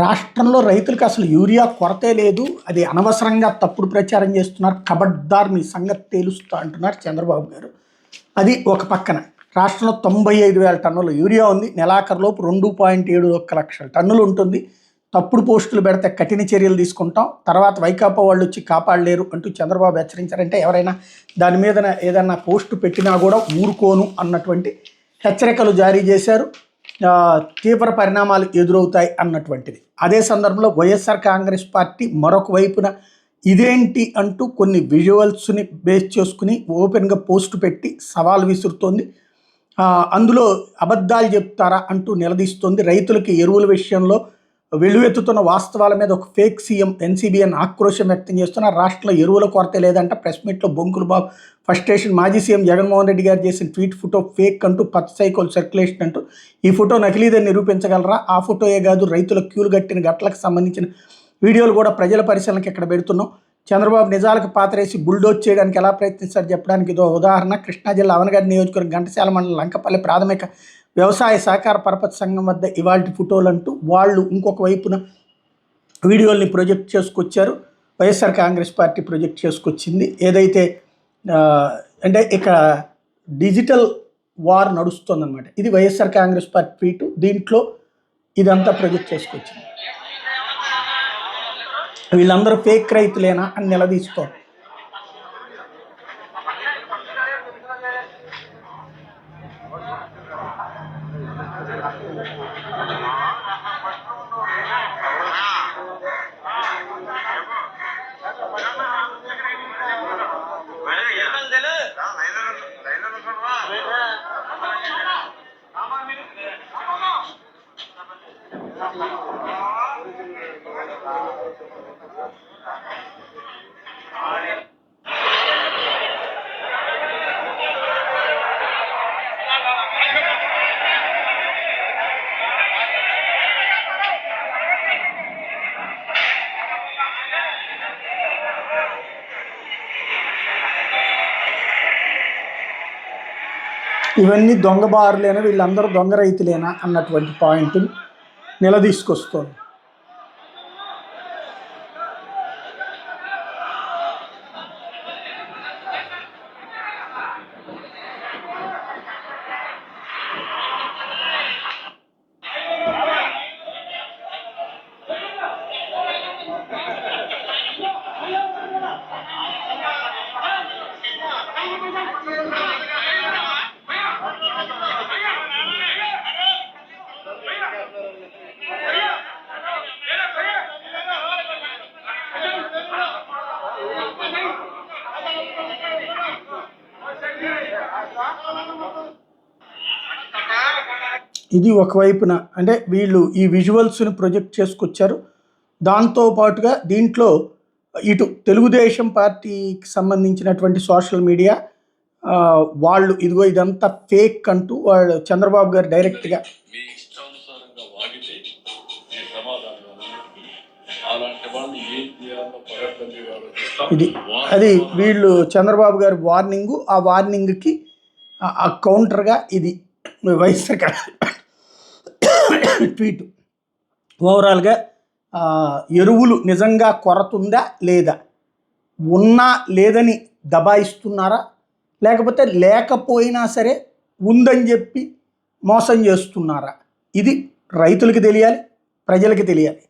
రాష్ట్రంలో రైతులకు అసలు యూరియా కొరతే లేదు, అది అనవసరంగా తప్పుడు ప్రచారం చేస్తున్నారు, కబడ్దార్ మీ సంగతి తేలుస్తా అంటున్నారు చంద్రబాబు గారు. అది ఒక పక్కన రాష్ట్రంలో 95,000 టన్నుల యూరియా ఉంది, నెలాఖరులోపు 2.71 లక్షల టన్నులు ఉంటుంది. తప్పుడు పోస్టులు పెడితే కఠిన చర్యలు తీసుకుంటాం, తర్వాత వైకాపా వాళ్ళు వచ్చి కాపాడలేరు అంటూ చంద్రబాబు హెచ్చరించారంటే ఎవరైనా దాని మీద ఏదన్నా పోస్టు పెట్టినా కూడా ఊరుకోను అన్నటువంటి హెచ్చరికలు జారీ చేశారు. తీవ్ర పరిణామాలు ఎదురవుతాయి అన్నటువంటిది. అదే సందర్భంలో వైఎస్ఆర్ కాంగ్రెస్ పార్టీ మరొక వైపున ఇదేంటి అంటూ కొన్ని విజువల్స్ని బేస్ చేసుకుని ఓపెన్గా పోస్టు పెట్టి సవాల్ విసురుతోంది. అందులో అబద్ధాలు చెప్తారా అంటూ నిలదీస్తోంది. రైతులకి ఎరువుల విషయంలో వెలువెత్తుతున్న వాస్తవాల మీద ఒక ఫేక్ సీఎం ఎన్సీబీఎన్ ఆక్రోశం వ్యక్తం చేస్తున్నారు. రాష్ట్రంలో ఎరువుల కొరత లేదంట. ప్రెస్ మీట్లో బొంకులు బాబు ఫ్రస్ట్రేషన్. మాజీ సీఎం జగన్మోహన్ రెడ్డి గారు చేసిన ట్వీట్ ఫోటో ఫేక్ అంటూ పచ్చ సైకిల్ సర్క్యులేషన్ అంటూ ఈ ఫోటో నకిలీదని నిరూపించగలరా? ఆ ఫోటోయే కాదు, రైతుల క్యూలు కట్టిన గట్లకు సంబంధించిన వీడియోలు కూడా ప్రజల పరిశీలనకి ఇక్కడ పెడుతున్నాం. చంద్రబాబు నిజాలకు పాతరేసి బుల్డోజ్ చేయడానికి ఎలా ప్రయత్నిస్తారు చెప్పడానికి ఇదో ఉదాహరణ. కృష్ణా జిల్లా అవనగడ్డ నియోజకవర్గం ఘంటసాల మండలం లంకపల్లి ప్రాథమిక వ్యవసాయ సహకార పరపతి సంఘం వద్ద ఇవాల్టి ఫోటోలు అంటూ వాళ్ళు ఇంకొక వైపున వీడియోల్ని ప్రొజెక్ట్ చేసుకొచ్చారు. వైఎస్ఆర్ కాంగ్రెస్ పార్టీ ప్రొజెక్ట్ చేసుకొచ్చింది. ఏదైతే అంటే ఇక డిజిటల్ వార్ నడుస్తుందన్నమాట. ఇది వైఎస్ఆర్ కాంగ్రెస్ పార్టీ ట్వీట్. దీంట్లో ఇదంతా ప్రొజెక్ట్ చేసుకొచ్చింది. వీళ్ళందరూ ఫేక్ రైతులేనా అని నిలదీస్తారు. ఇవన్నీ దొంగ బారులేనా, వీళ్ళందరూ దొంగ రైతులేనా అన్నటువంటి పాయింట్ని నిలదీసుకొస్తోంది. ఇది ఒకవైపున అంటే వీళ్ళు ఈ విజువల్స్ని ప్రొజెక్ట్ చేసుకొచ్చారు. దాంతోపాటుగా దీంట్లో ఇటు తెలుగుదేశం పార్టీకి సంబంధించినటువంటి సోషల్ మీడియా వాళ్ళు ఇదిగో ఇదంతా ఫేక్ అంటూ వాళ్ళు చంద్రబాబు గారు డైరెక్ట్గా ఇది అది వీళ్ళు చంద్రబాబు గారి వార్నింగు. ఆ వార్నింగ్కి ఆ కౌంటర్గా ఇది వైఎస్ఆర్ ట్వీట్. ఓవరాల్గా ఎరువులు నిజంగా కొరత ఉందా లేదా, ఉన్నా లేదని దబాయిస్తున్నారా, లేకపోతే లేకపోయినా సరే ఉందని చెప్పి మోసం చేస్తున్నారా? ఇది రైతులకి తెలియాలి, ప్రజలకి తెలియాలి.